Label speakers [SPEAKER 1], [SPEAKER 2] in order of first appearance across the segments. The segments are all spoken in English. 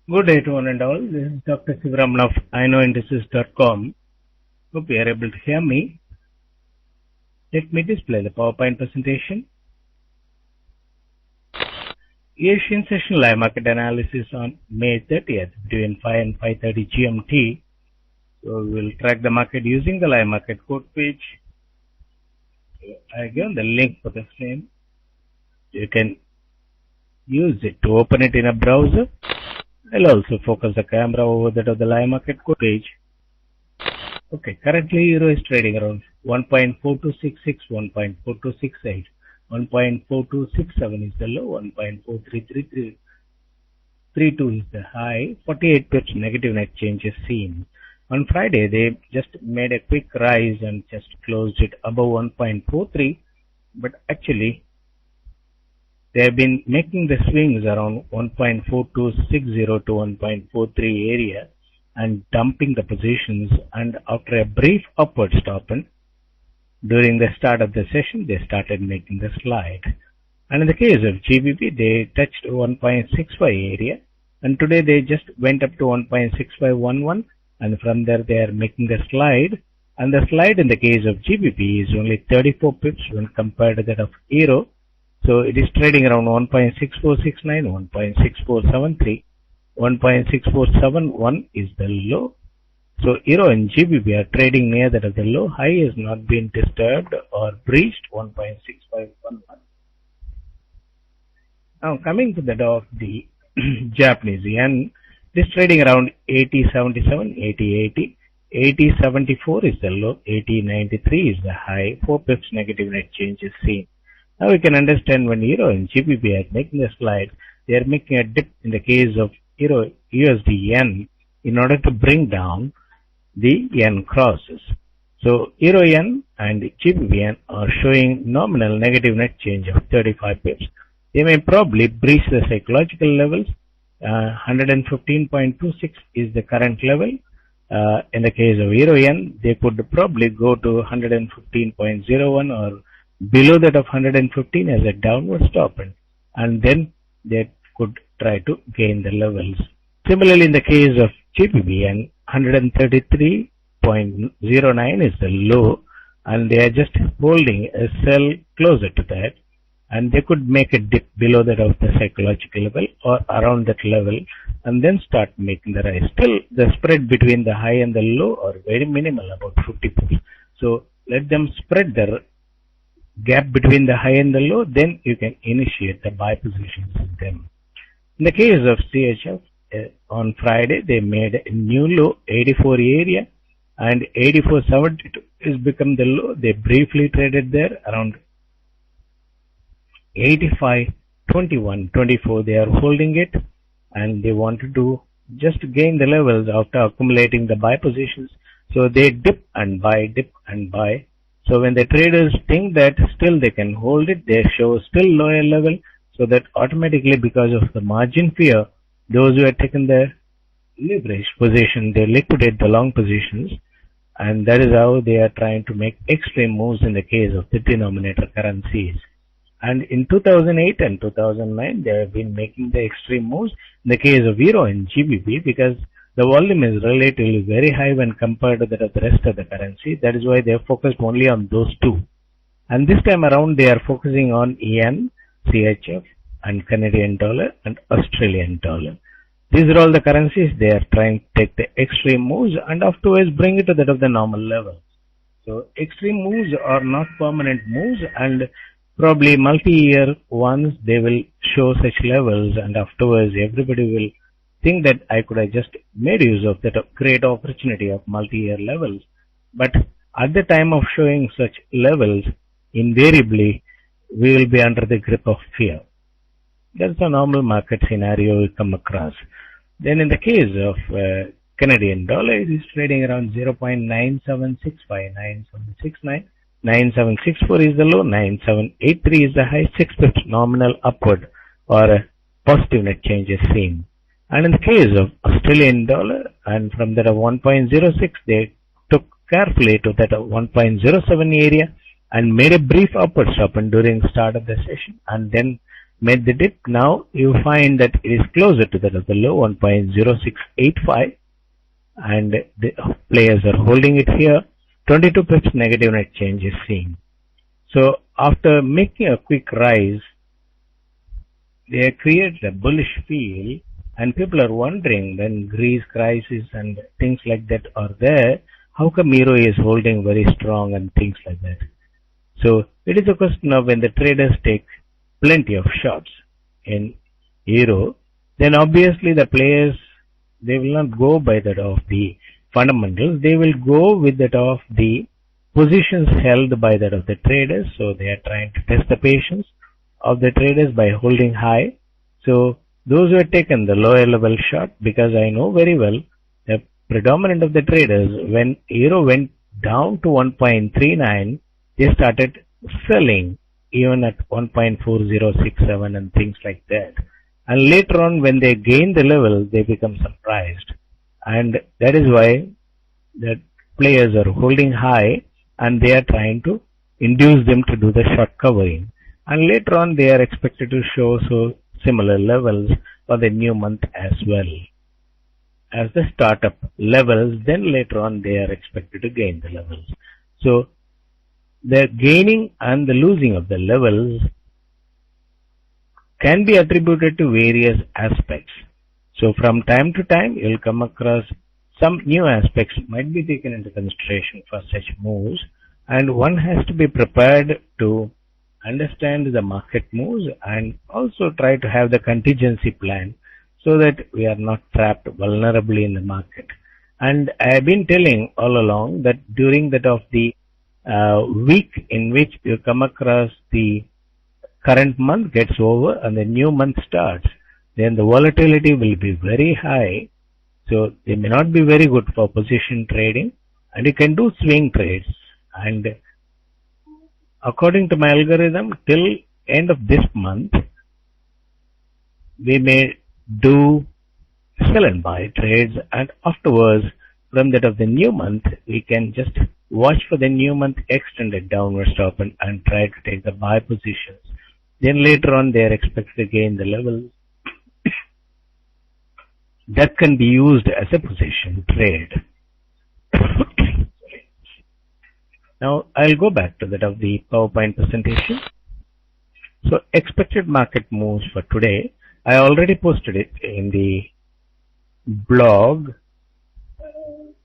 [SPEAKER 1] Good day to one and all. This is Dr. Sivaraman of iknowindices.com. Hope you are able to hear me. Let me display the PowerPoint presentation. Asian session live market analysis on May 30th between 5 and 5:30 GMT. So we will track the market using the live market code page. I given the link for the same. You can use it to open it in a browser. I'll also focus the camera over that of the live market code page. Okay, currently Euro is trading around 1.4266, 1.4268, 1.4267 is the low, 1.4332 is the high, 48 pips negative net change is seen. On Friday, they just made a quick rise and just closed it above 1.43, but actually they have been making the swings around 1.4260 to 1.43 area and dumping the positions, and after a brief upward stop during the start of the session they started making the slide. And in the case of GBP, they touched 1.65 area and today they just went up to 1.6511, and from there they are making the slide, and the slide in the case of GBP is only 34 pips when compared to that of Euro. So it is trading around 1.6469, 1.6473, 1.6471 is the low. So Euro and GBP are trading near that of the low. High has not been disturbed or breached, 1.6511. Now coming to that of the Japanese yen, it is trading around 80.77, 80.80, 80.74 is the low, 80.93 is the high, 4 pips negative net change is seen. Now we can understand when Euro and GBP are making a slide, they are making a dip in the case of Euro USD yen in order to bring down the yen crosses. So Euro yen and GBP yen are showing nominal negative net change of 35 pips. They may probably breach the psychological levels. 115.26 is the current level. In the case of Euro yen, they could probably go to 115.01 or below that of 115 as a downward stop, and then they could try to gain the levels. Similarly, in the case of GBP yen, 133.09 is the low, and they are just holding a sell closer to that, and they could make a dip below that of the psychological level or around that level and then start making the rise. Still, the spread between the high and the low are very minimal, about 50 pips. So let them spread their gap between the high and the low, then you can initiate the buy positions in them. In the case of CHF, on Friday they made a new low, 84 area, and 84.72 is become the low. They briefly traded there around 85.21.24. They are holding it, and they wanted to just gain the levels after accumulating the buy positions. So they dip and buy, dip and buy. So when the traders think that still they can hold it, they show still lower level, so that automatically, because of the margin fear, those who have taken the leverage position, they liquidate the long positions, and that is how they are trying to make extreme moves in the case of the denominator currencies. And in 2008 and 2009, they have been making the extreme moves in the case of Euro and GBP, because the volume is relatively very high when compared to that of the rest of the currency. That is why they are focused only on those two. And this time around, they are focusing on yen, CHF, and Canadian dollar and Australian dollar. These are all the currencies they are trying to take the extreme moves and afterwards bring it to that of the normal level. So extreme moves are not permanent moves, and probably multi-year ones, they will show such levels, and afterwards everybody will think that I could have just made use of that great opportunity of multi-year levels. But at the time of showing such levels, invariably we will be under the grip of fear. That's a normal market scenario we come across. Then in the case of Canadian dollar, it is trading around 0.9765, 9769. 9764 is the low, 9783 is the high, 6 pips nominal upward or a positive net change is seen. And in the case of Australian dollar, and from that of 1.06, they took carefully to that of 1.07 area and made a brief upward stop during the start of the session, and then made the dip. Now you find that it is closer to that of the low, 1.0685, and the players are holding it here. 22 pips negative net change is seen. So after making a quick rise, they create a bullish feel, and people are wondering when Greece crisis and things like that are there, how come Euro is holding very strong and things like that. So it is a question of when the traders take plenty of shots in Euro, then obviously the players, they will not go by that of the fundamentals, they will go with that of the positions held by that of the traders. So they are trying to test the patience of the traders by holding high. So those who have taken the lower level shot, because I know very well the predominant of the traders, when Euro went down to 1.39, they started selling even at 1.4067 and things like that. And later on, when they gain the level, they become surprised. And that is why the players are holding high and they are trying to induce them to do the short covering. And later on, they are expected to show similar levels for the new month as well as the startup levels. Then later on, they are expected to gain the levels. So the gaining and the losing of the levels can be attributed to various aspects. So from time to time, you'll come across some new aspects might be taken into consideration for such moves, and one has to be prepared to understand the market moves and also try to have the contingency plan so that we are not trapped vulnerably in the market. And I have been telling all along that during that of the week in which you come across the current month gets over and the new month starts, then the volatility will be very high. So they may not be very good for position trading, and you can do swing trades. And according to my algorithm, till end of this month, we may do sell and buy trades, and afterwards, from that of the new month, we can just watch for the new month extended downward stop and try to take the buy positions. Then later on, they are expected to gain the levels that can be used as a position trade. Now I'll go back to that of the PowerPoint presentation. So expected market moves for today, I already posted it in the blog,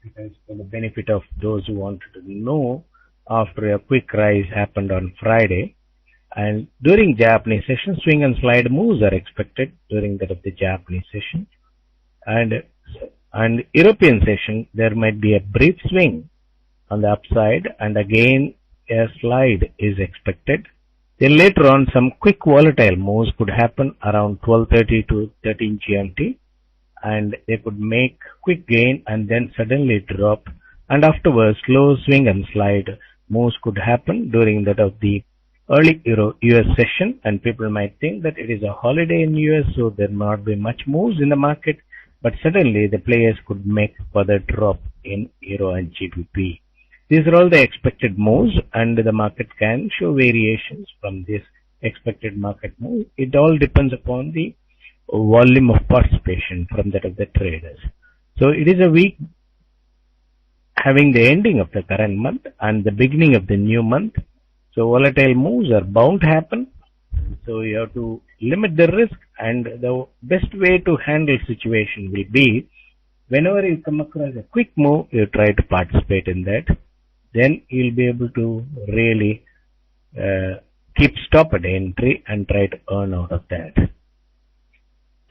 [SPEAKER 1] because for the benefit of those who wanted to know, after a quick rise happened on Friday. And during Japanese session, swing and slide moves are expected during that of the Japanese session. And European session, there might be a brief swing on the upside, and again a slide is expected. Then later on, some quick volatile moves could happen around 12:30 to 13 GMT, and they could make quick gain and then suddenly drop, and afterwards slow swing and slide moves could happen during that of the early US session. And people might think that it is a holiday in US, so there may not be much moves in the market, but suddenly the players could make further drop in Euro and GBP. These are all the expected moves, and the market can show variations from this expected market move. It all depends upon the volume of participation from that of the traders. So it is a week having the ending of the current month and the beginning of the new month. So volatile moves are bound to happen. So you have to limit the risk, and the best way to handle situation will be whenever you come across a quick move, you try to participate in that. Then you'll be able to really keep stop at entry and try to earn out of that.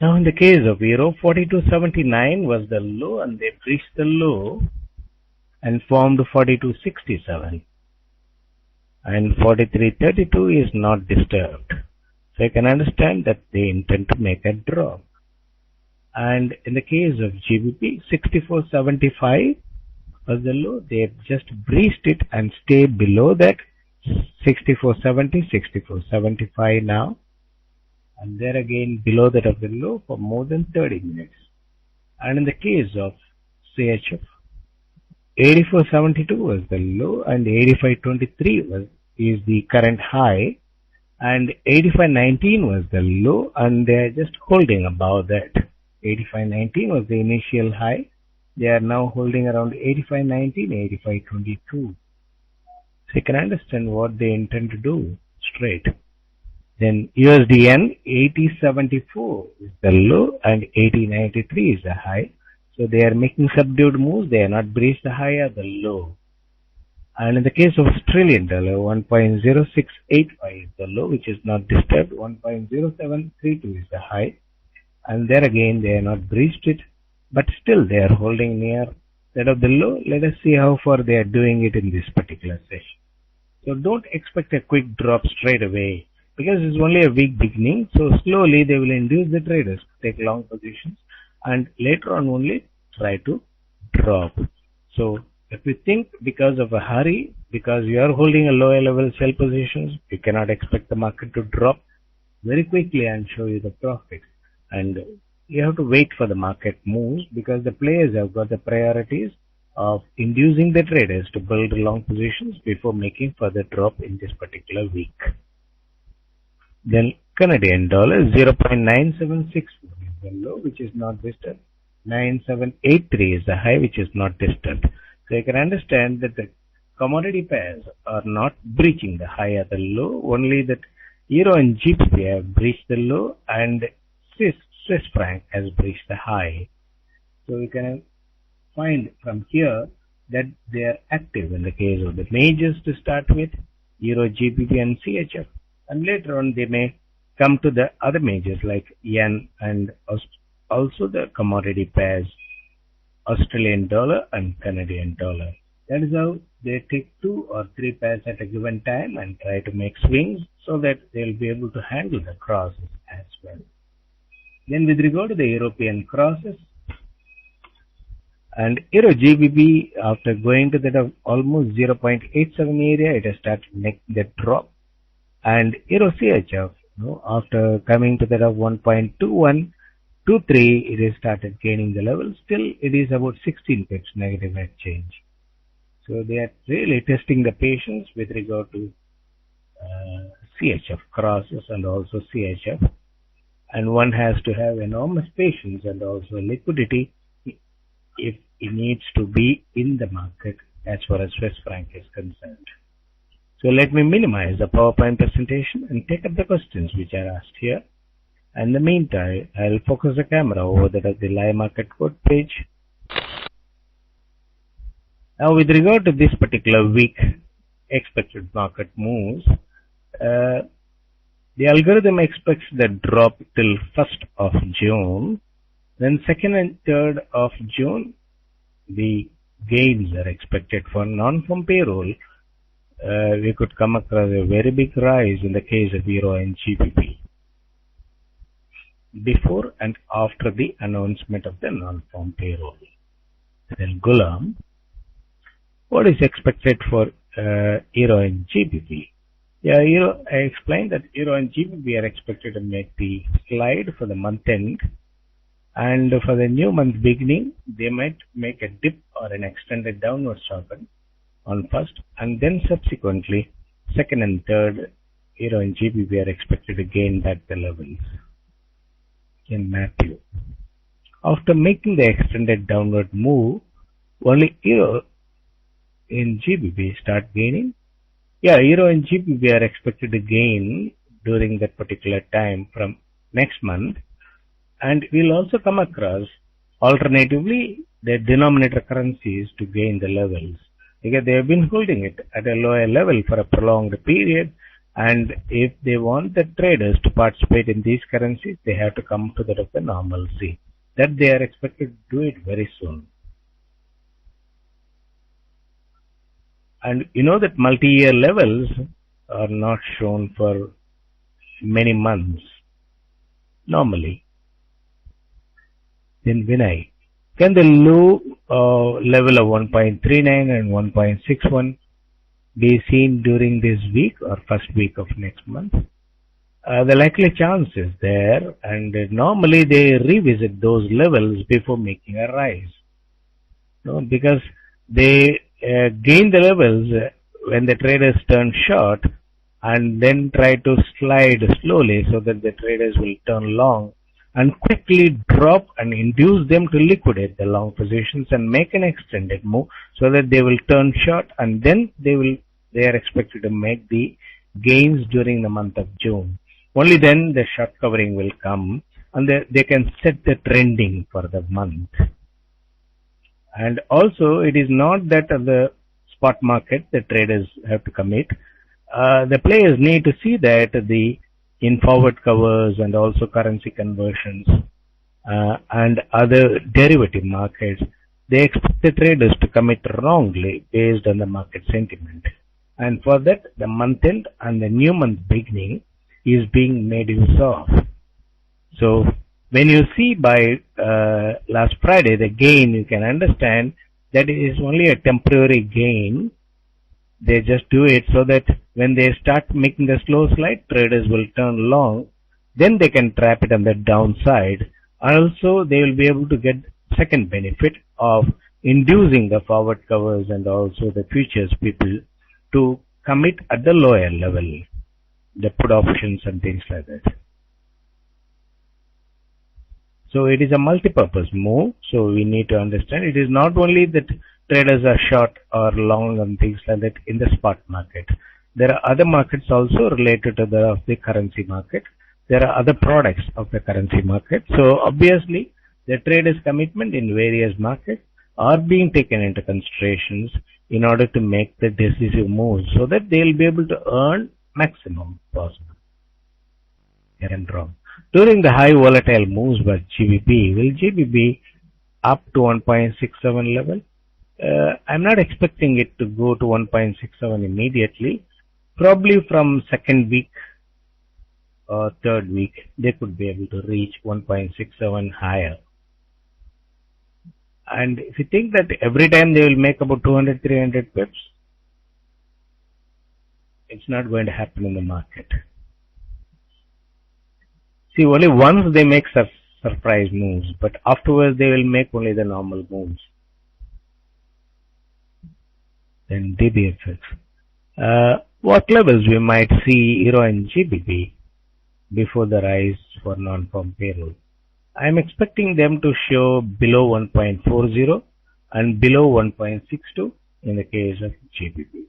[SPEAKER 1] Now in the case of Euro, 42.79 was the low, and they breached the low and formed 42.67. And 43.32 is not disturbed. So I can understand that they intend to make a drop. And in the case of GBP, 64.75 was the low. They have just breached it and stay below that. 64.70, 64.75 now. And there again below that of the low for more than 30 minutes. And in the case of CHF, 84.72 was the low, and 85.23 is the current high, and 85.19 was the low, and they are just holding above that. 85.19 was the initial high. They are now holding around 85.19, 85.22. So you can understand what they intend to do straight. Then USDN 80.74 is the low and 80.93 is the high. So they are making subdued moves. They are not breached the high or the low. And in the case of Australian dollar, 1.0685 is the low, which is not disturbed. 1.0732 is the high. And there again, they are not breached it, but still they are holding near that of the low. Let us see how far they are doing it in this particular session. So don't expect a quick drop straight away, because it's only a weak beginning. So slowly they will induce the traders to take long positions, and later on only try to drop. So if you think because of a hurry, because you are holding a lower level sell positions, you cannot expect the market to drop very quickly and show you the profits. And you have to wait for the market moves, because the players have got the priorities of inducing the traders to build long positions before making further drop in this particular week. Then Canadian dollar 0.976 is the low, which is not disturbed. 9783 is the high, which is not disturbed. So you can understand that the commodity pairs are not breaching the high or the low. Only that Euro and GBP have breached the low, and Swiss franc has breached the high. So you can find from here that they are active in the case of the majors to start with, Euro, GBP and CHF. And later on they may come to the other majors like yen and also the commodity pairs, Australian dollar and Canadian dollar. That is how they take 2 or 3 pairs at a given time and try to make swings so that they will be able to handle the crosses as well. Then with regard to the European crosses, and Euro GBP, after going to that of almost 0.87 area, it has started making that drop. And Euro CHF, after coming to that of 1.2123, it has started gaining the level. Still, it is about 16 pips negative net change. So they are really testing the patience with regard to CHF crosses and also CHF. And one has to have enormous patience and also liquidity if it needs to be in the market as far as Swiss franc is concerned. So let me minimize the PowerPoint presentation and take up the questions which are asked here. In the meantime, I'll focus the camera over the live market quote page. Now with regard to this particular week expected market moves, the algorithm expects the drop till 1st of June. Then 2nd and 3rd of June, the gains are expected for non-farm payroll. We could come across a very big rise in the case of Euro and GBP before and after the announcement of the non-farm payroll. Then Gulam, what is expected for Euro and GBP? Yeah, I explained that Euro and GBP are expected to make the slide for the month end, and for the new month beginning, they might make a dip or an extended downward sharpen on 1st, and then subsequently 2nd and 3rd, Euro and GBP are expected to gain back the levels. In Matthew, after making the extended downward move, only Euro and GBP start gaining. Yeah, Euro and GBP are expected to gain during that particular time from next month, and we'll also come across alternatively the denominator currencies to gain the levels, because they have been holding it at a lower level for a prolonged period, and if they want the traders to participate in these currencies, they have to come to the normalcy. That they are expected to do it very soon. And you know that multi-year levels are not shown for many months normally. Then Vinay, can the low level of 1.39 and 1.61 be seen during this week or first week of next month? The likely chance is there, and normally they revisit those levels before making a rise. Because they gain the levels when the traders turn short, and then try to slide slowly so that the traders will turn long and quickly drop and induce them to liquidate the long positions and make an extended move so that they will turn short, and then they are expected to make the gains during the month of June. Only then the short covering will come and they can set the trending for the month. And also it is not that the spot market the traders have to commit. The players need to see that in forward covers and also currency conversions and other derivative markets, they expect the traders to commit wrongly based on the market sentiment. And for that, the month end and the new month beginning is being made use of. So when you see by last Friday the gain, you can understand that it is only a temporary gain. They just do it so that when they start making the slow slide, traders will turn long. Then they can trap it on the downside. Also, they will be able to get second benefit of inducing the forward covers and also the futures people to commit at the lower level, the put options and things like that. So it is a multi-purpose move. So we need to understand it is not only that traders are short or long and things like that in the spot market. There are other markets also related to the currency market. There are other products of the currency market. So obviously the traders' commitment in various markets are being taken into considerations in order to make the decisive moves so that they will be able to earn maximum possible. And wrong. During the high volatile moves by GBP, will GBP up to 1.67 level? I'm not expecting it to go to 1.67 immediately. Probably from second week or third week, they could be able to reach 1.67 higher. And if you think that every time they will make about 200-300 pips, it's not going to happen in the market. See, only once they make surprise moves, but afterwards they will make only the normal moves. Then DBFX. What levels we might see Euro and GBP before the rise for non-farm payroll? I am expecting them to show below 1.40 and below 1.62 in the case of GBP.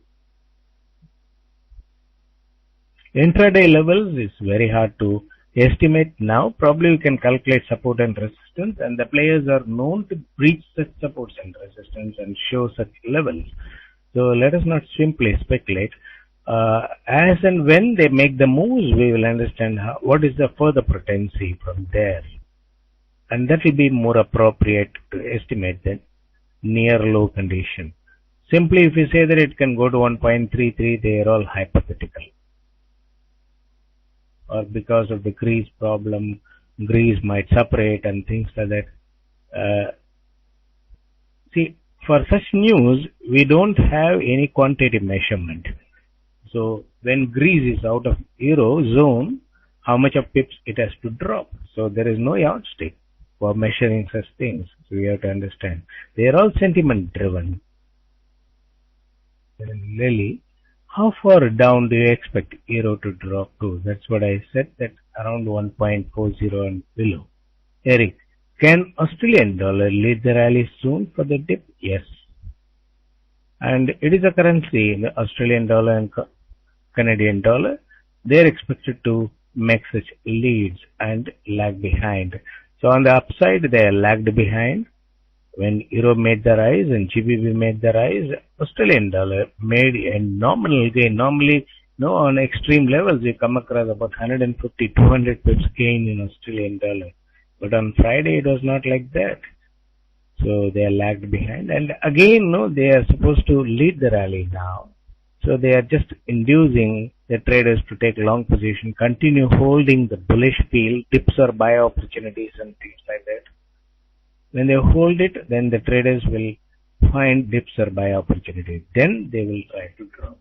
[SPEAKER 1] Intraday levels is very hard to estimate now. Probably we can calculate support and resistance, and the players are known to breach such supports and resistance and show such levels. So let us not simply speculate. As and when they make the moves, we will understand what is the further potency from there. And that will be more appropriate to estimate the near low condition. Simply if you say that it can go to 1.33, they are all hypothetical. Or because of the Greece problem, Greece might separate and things like that. See, for such news, we don't have any quantitative measurement. So when Greece is out of Euro zone, how much of pips it has to drop? So there is no yardstick for measuring such things. So we have to understand. They are all sentiment driven. Lily, how far down do you expect Euro to drop to? That's what I said, that around 1.40 and below. Eric, can Australian dollar lead the rally soon for the dip? Yes. And it is a currency, the Australian dollar and Canadian dollar. They are expected to make such leads and lag behind. So on the upside, they are lagged behind. When Euro made the rise and GBP made the rise, Australian dollar made a nominal gain. Normally, on extreme levels, you come across about 150, 200 pips gain in Australian dollar. But on Friday, it was not like that. So they are lagged behind. And again, they are supposed to lead the rally now. So they are just inducing the traders to take long position, continue holding the bullish field, dips or buy opportunities and things like that. When they hold it, then the traders will find dips or buy opportunities. Then they will try to drop.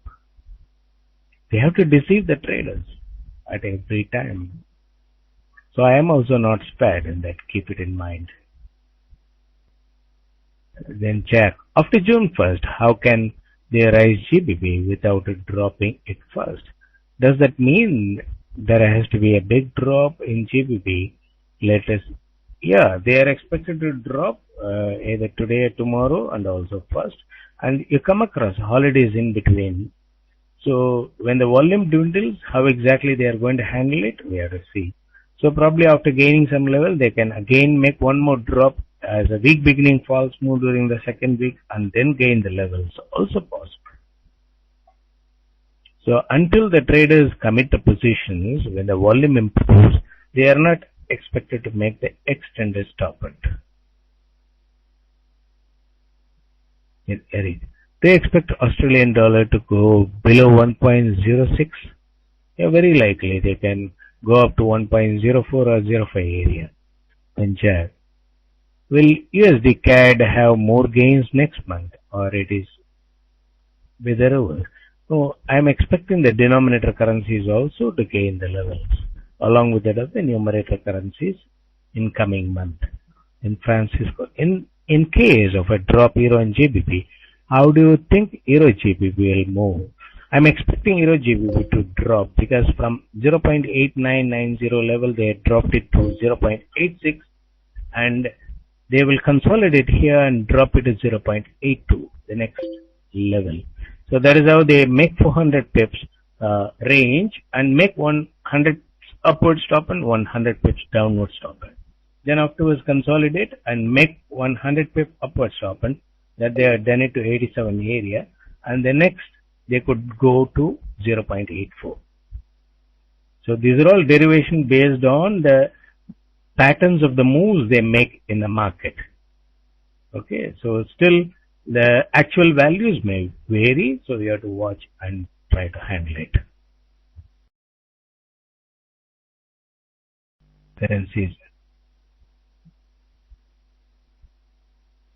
[SPEAKER 1] They have to deceive the traders at every time. So I am also not spared in that. Keep it in mind. Then Jack, after June 1st, how can they rise GBP without dropping it first? Does that mean there has to be a big drop in GBP? Let us, yeah, they are expected to drop either today or tomorrow and also first. And you come across holidays in between. So when the volume dwindles, how exactly they are going to handle it, we have to see. So probably after gaining some level, they can again make one more drop as a week beginning false move during the second week and then gain the levels. Also possible. So until the traders commit the positions, when the volume improves, they are not expected to make the extended stop it. Eric. They expect Australian dollar to go below 1.06. Yeah, very likely they can go up to 1.04 or 05 area. Punjab. Will USD CAD have more gains next month or it is with over? So I'm expecting the denominator currencies also to gain the levels along with that of the numerator currencies in coming month. In Francisco, in case of a drop euro and GBP, how do you think euro GBP will move? I'm expecting euro GBP to drop because from 0.8990 level they had dropped it to 0.86 and they will consolidate here and drop it to 0.82, the next level. So that is how they make 400 pips range and make 100 upward stop and 100 pips downward stop. Then afterwards consolidate and make 100 pip upward stop and that they have done it to 87 area and the next they could go to 0.84. So these are all derivation based on the patterns of the moves they make in the market. Okay, so still the actual values may vary, so we have to watch and try to handle it. Currencies.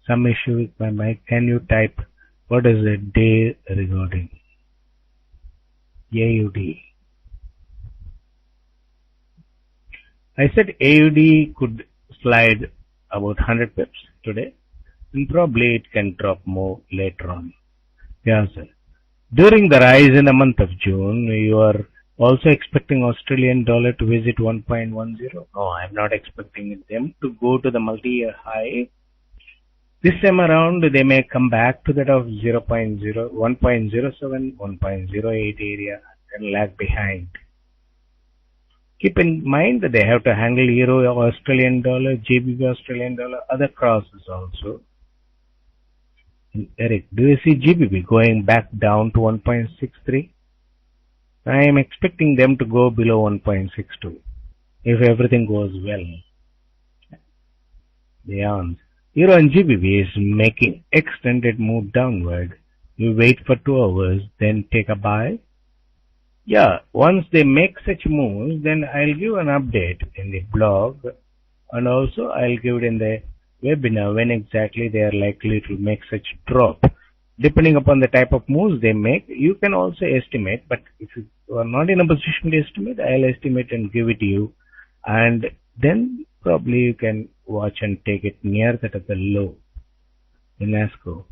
[SPEAKER 1] Some issue with my mic. Can you type what is the day regarding AUD? I said AUD could slide about 100 pips today and probably it can drop more later on. Yeah, sir. During the rise in the month of June, you are also expecting Australian dollar to visit 1.10? No, I'm not expecting them to go to the multi-year high. This time around, they may come back to that of 1.07, 1.08 area and lag behind. Keep in mind that they have to handle Euro Australian dollar, GBP Australian dollar, other crosses also. Eric, do you see GBP going back down to 1.63? I am expecting them to go below 1.62 if everything goes well. Beyond. Euro and GBP is making extended move downward. You wait for 2 hours, then take a buy. Yeah, once they make such moves, then I'll give an update in the blog and also I'll give it in the webinar when exactly they are likely to make such drop. Depending upon the type of moves they make, you can also estimate, but if you are not in a position to estimate, I'll estimate and give it to you. And then probably you can watch and take it near that of the low in ASCO.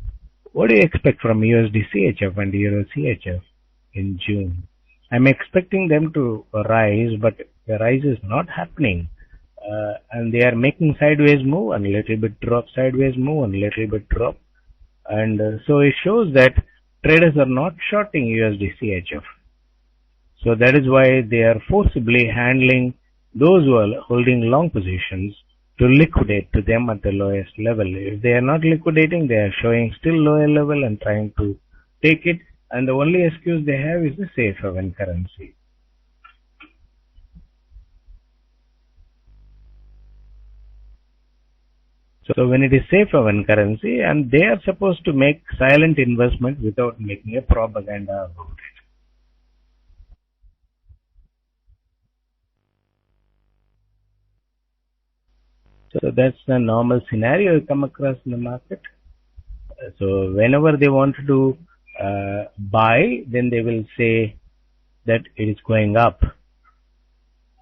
[SPEAKER 1] What do you expect from USD CHF and Euro CHF in June? I'm expecting them to rise, but the rise is not happening. And they are making sideways move and a little bit drop, sideways move and a little bit drop. And so it shows that traders are not shorting USD CHF. So that is why they are forcibly handling those who are holding long positions to liquidate to them at the lowest level. If they are not liquidating, they are showing still lower level and trying to take it. And the only excuse they have is the safe haven currency. So when it is safe haven currency, and they are supposed to make silent investment without making a propaganda about it. So that's the normal scenario you come across in the market. So whenever they want to do buy, then they will say that it is going up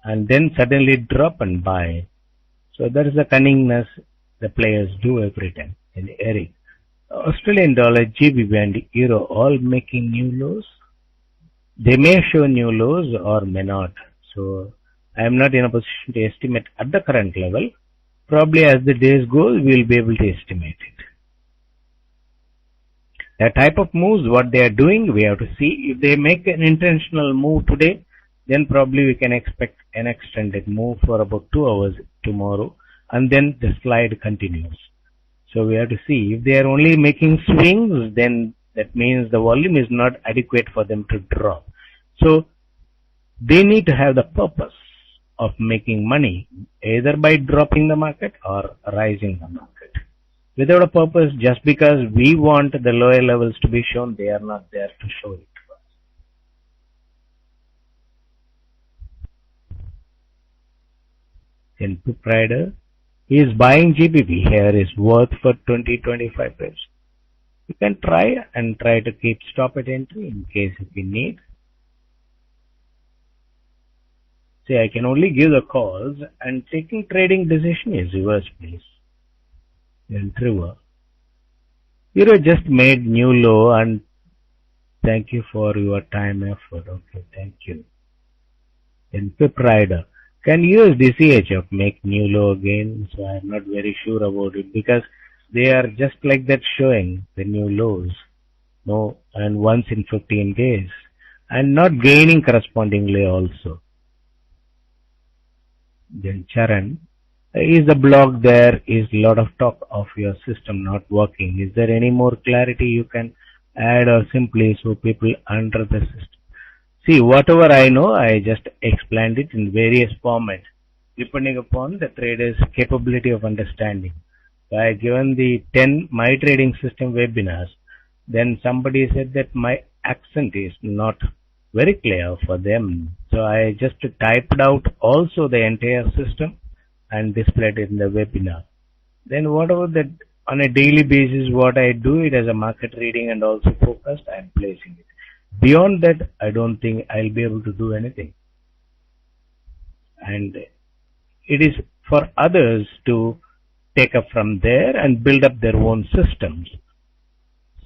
[SPEAKER 1] and then suddenly drop and buy. So that is the cunningness the players do every time. In Eric, Australian dollar, GBP and Euro all making new lows. They may show new lows or may not. So I am not in a position to estimate at the current level. Probably as the days go, we will be able to estimate it. The type of moves, what they are doing, we have to see. If they make an intentional move today, then probably we can expect an extended move for about 2 hours tomorrow, and then the slide continues. So we have to see. If they are only making swings, then that means the volume is not adequate for them to drop. So they need to have the purpose of making money either by dropping the market or rising the market. Without a purpose, just because we want the lower levels to be shown, they are not there to show it. In Pip Rider, he is buying GBP here is worth for 20-25 pips. You can try to keep stop at entry in case if you need. See, I can only give the calls and taking trading decision is yours, please. Then Trevor. Euro just made new low and thank you for your time effort. Okay, thank you. Then Pip Rider. Can USDCHF make new low again? So I am not very sure about it because they are just like that showing the new lows. No, and once in 15 days. And not gaining correspondingly also. Then Charan. Is the block there? Is a lot of talk of your system not working? Is there any more clarity you can add or simply so people under the system? See, whatever I know, I just explained it in various formats, depending upon the trader's capability of understanding. So I given the 10 My Trading System webinars. Then somebody said that my accent is not very clear for them. So I just typed out also the entire system and displayed it in the webinar. Then whatever that on a daily basis, what I do it as a market reading and also focused, I am placing it. Beyond that, I don't think I'll be able to do anything. And it is for others to take up from there and build up their own systems.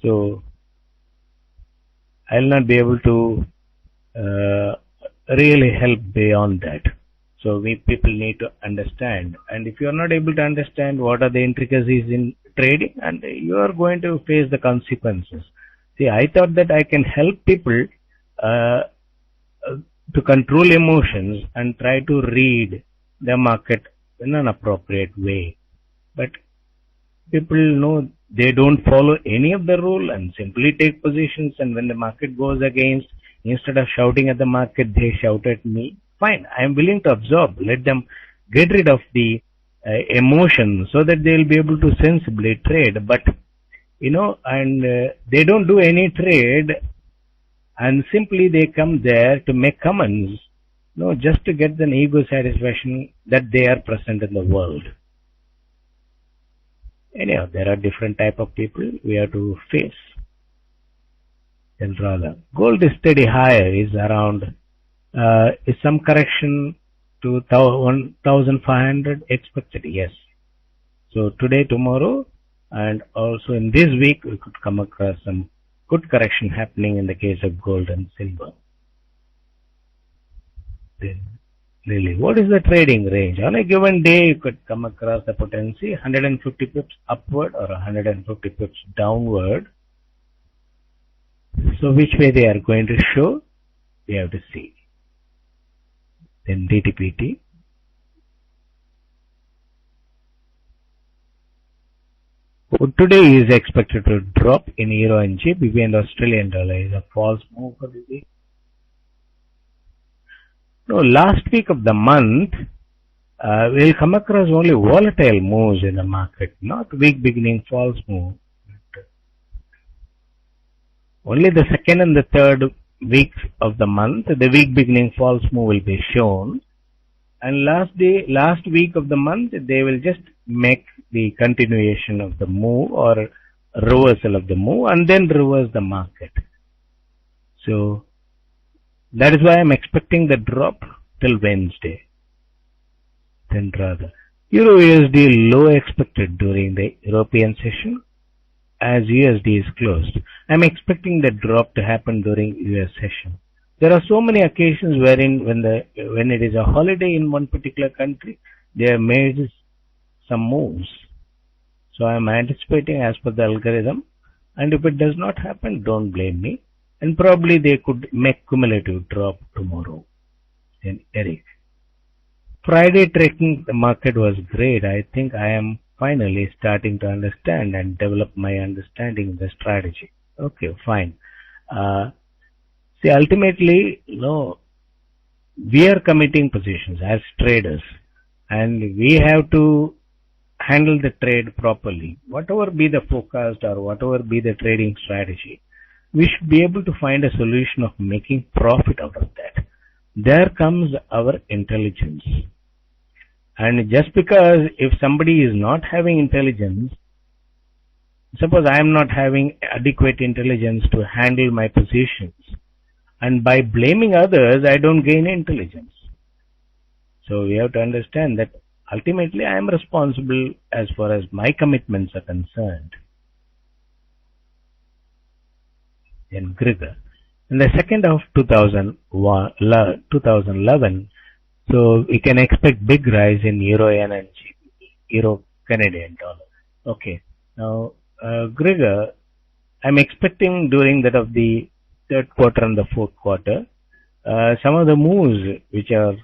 [SPEAKER 1] So I'll not be able to really help beyond that. So we people need to understand, and if you are not able to understand what are the intricacies in trading, and you are going to face the consequences. See, I thought that I can help people to control emotions and try to read the market in an appropriate way. But people know they don't follow any of the rule and simply take positions, and when the market goes against, instead of shouting at the market, they shout at me. Fine, I am willing to absorb. Let them get rid of the emotion so that they will be able to sensibly trade. But, and they don't do any trade and simply they come there to make comments, just to get an ego satisfaction that they are present in the world. Anyhow, there are different type of people we have to face. Then rather, gold is steady higher is around. Is some correction to 1,500 expected? Yes. So today, tomorrow, and also in this week, we could come across some good correction happening in the case of gold and silver. Then, really, what is the trading range? On a given day, you could come across the potency 150 pips upward or 150 pips downward. So which way they are going to show, we have to see. Then DTPT. Today is expected to drop in Euro and GBP and Australian dollar. Is a false move for the week. No, last week of the month, we'll come across only volatile moves in the market, not week beginning false move. Only the second and the third weeks of the month, the week beginning false move will be shown. And last week of the month, they will just make the continuation of the move or reversal of the move and then reverse the market. So, that is why I am expecting the drop till Wednesday. Then rather, Euro USD low expected during the European session as USD is closed. I am expecting the drop to happen during US session. There are so many occasions wherein when it is a holiday in one particular country, they have made some moves. So I am anticipating as per the algorithm, and if it does not happen, don't blame me. And probably they could make cumulative drop tomorrow. Then Eric. Friday tracking the market was great. I think I am finally starting to understand and develop my understanding of the strategy. Okay, fine. Uh, See, ultimately, we are committing positions as traders, and we have to handle the trade properly. Whatever be the forecast or whatever be the trading strategy, we should be able to find a solution of making profit out of that. There comes our intelligence. And just because if somebody is not having intelligence, suppose I am not having adequate intelligence to handle my positions, and by blaming others, I don't gain intelligence. So we have to understand that ultimately I am responsible as far as my commitments are concerned. In Grigor. In the second half of 2011, so we can expect big rise in Euro yen and Euro Canadian dollar. Okay. Now, Grigor, I'm expecting during that of the third quarter and the fourth quarter, some of the moves which are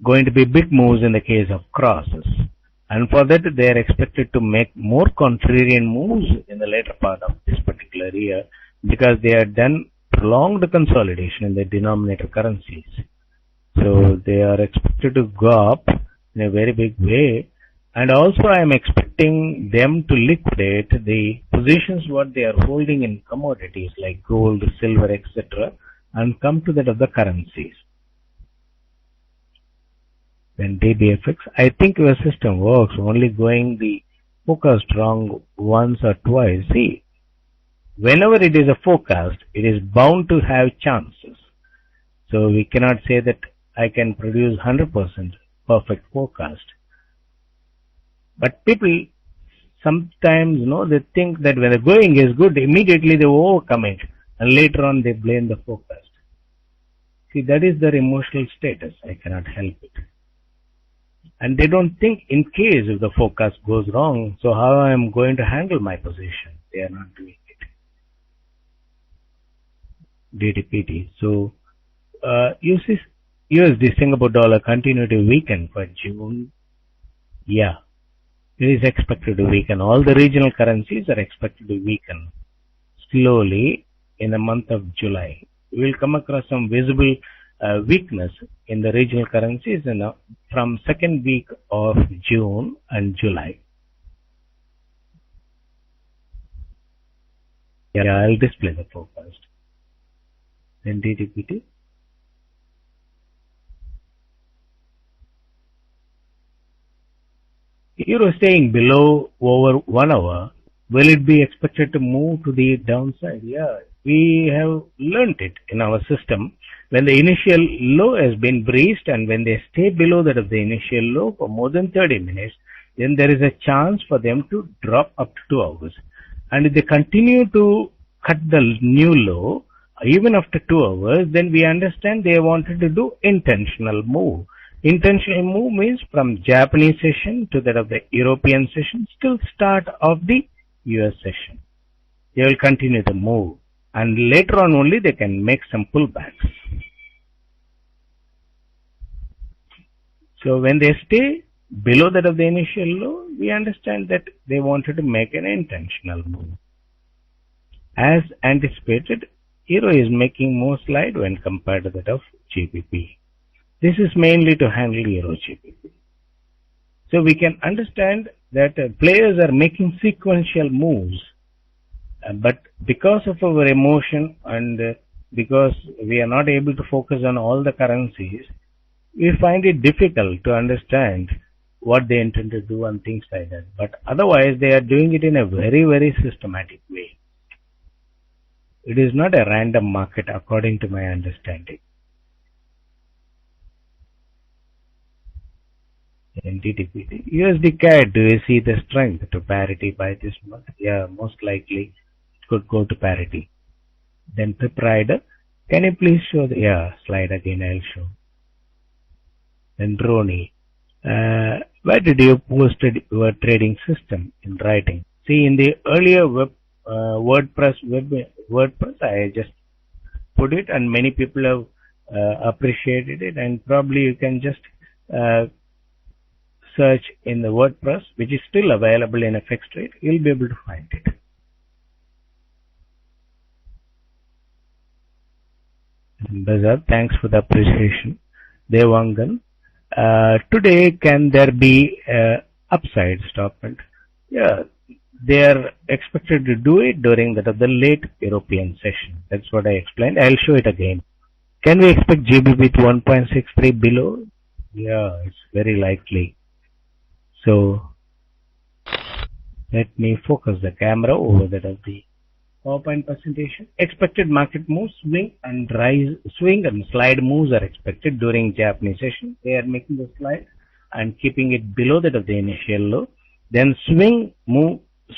[SPEAKER 1] going to be big moves in the case of crosses. And for that, they are expected to make more contrarian moves in the later part of this particular year because they have done prolonged consolidation in the denominator currencies. So they are expected to go up in a very big way. And also I am expecting them to liquidate the positions what they are holding in commodities like gold, silver, etc. and come to that of the currencies. Then DBFX, I think your system works only going the forecast wrong once or twice. See, whenever it is a forecast, it is bound to have chances. So we cannot say that I can produce 100% perfect forecast. But people sometimes, they think that when the going is good, immediately they overcome it and later on they blame the forecast. See, that is their emotional status. I cannot help it. And they don't think in case if the forecast goes wrong, so how I am going to handle my position. They are not doing it. DTPT. So, USD Singapore dollar continue to weaken for June. Yeah. It is expected to weaken. All the regional currencies are expected to weaken slowly in the month of July. We will come across some visible weakness in the regional currencies from second week of June and July. Yeah, I'll display the forecast. Then DTPT. Euro staying below over 1 hour, will it be expected to move to the downside? Yeah, we have learnt it in our system. When the initial low has been breached and when they stay below that of the initial low for more than 30 minutes, then there is a chance for them to drop up to 2 hours. And if they continue to cut the new low, even after 2 hours, then we understand they wanted to do intentional move. Intentional move means from Japanese session to that of the European session, still start of the US session. They will continue to move and later on only they can make some pullbacks. So when they stay below that of the initial low, we understand that they wanted to make an intentional move. As anticipated, Euro is making more slide when compared to that of GBP. This is mainly to handle Euro GBP. So we can understand that players are making sequential moves, but because of our emotion and because we are not able to focus on all the currencies, we find it difficult to understand what they intend to do and things like that. But otherwise, they are doing it in a very, very systematic way. It is not a random market according to my understanding. NTTPT. USD CAD, do you see the strength to parity by this month? Yeah, most likely it could go to parity. Then Pip Rider. Can you please show the, yeah, slide again, I'll show. Then Roni, where did you post your trading system in writing? See, in the earlier WordPress, I just put it and many people have appreciated it, and probably you can just uh, search in the WordPress, which is still available in a fixed rate, you'll be able to find it. Bazar, thanks for the appreciation. Devangan, today can there be upside stockment? Yeah, they are expected to do it during the late European session. That's what I explained. I'll show it again. Can we expect GBP to 1.63 below? Yeah, it's very likely. So let me focus the camera over that of the PowerPoint presentation. Expected market moves, swing and slide moves are expected during Japanese session. They are making the slide and keeping it below that of the initial low. Then swing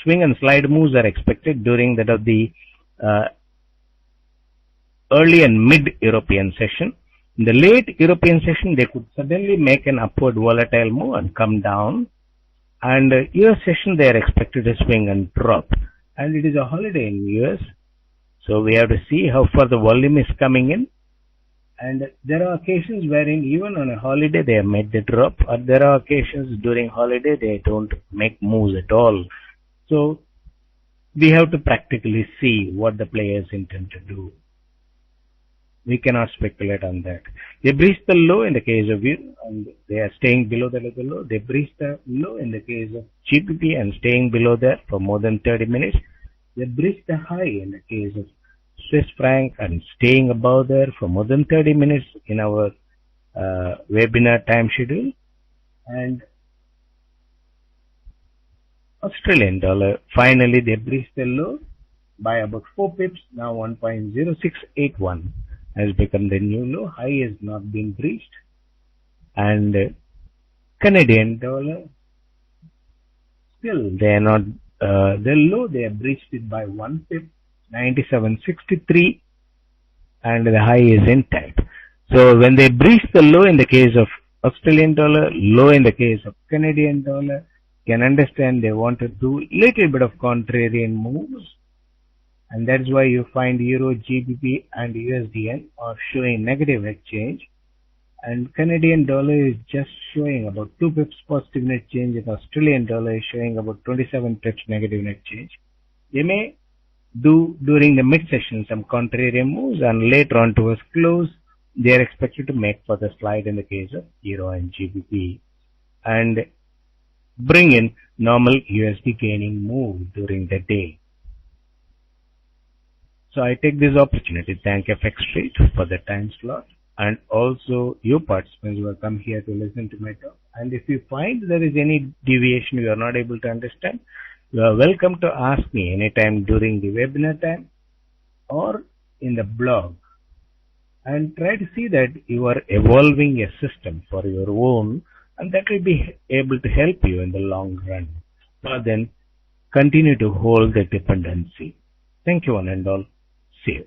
[SPEAKER 1] and slide moves are expected during that of the early and mid European session. In the late European session, they could suddenly make an upward volatile move and come down. And US session, they are expected to swing and drop. And it is a holiday in US, so we have to see how far the volume is coming in. And there are occasions wherein even on a holiday they have made the drop, or there are occasions during holiday they don't make moves at all. So we have to practically see what the players intend to do. We cannot speculate on that. They breached the low in the case of Euro and they are staying below the low. They breached the low in the case of GBP and staying below there for more than 30 minutes. They breached the high in the case of Swiss franc and staying above there for more than 30 minutes in our webinar time schedule. And Australian dollar, finally they breached the low by about 4 pips. Now 1.0681 has become the new low. High has not been breached. And Canadian dollar, still they are not, the low they have breached it by 1 pip, 97.63, and the high is intact. So when they breach the low in the case of Australian dollar, low in the case of Canadian dollar, can understand they want to do little bit of contrarian moves. And that's why you find Euro, GBP and USDN are showing negative exchange. And Canadian dollar is just showing about 2 pips positive net change, and Australian dollar is showing about 27 pips negative net change. They may do during the mid-session some contrarian moves, and later on towards close, they are expected to make further slide in the case of Euro and GBP and bring in normal USD gaining move during the day. So I take this opportunity to thank FX Street for the time slot, and also you participants who have come here to listen to my talk. And if you find there is any deviation you are not able to understand, you are welcome to ask me anytime during the webinar time or in the blog, and try to see that you are evolving a system for your own, and that will be able to help you in the long run. But then continue to hold the dependency. Thank you one and all. See you.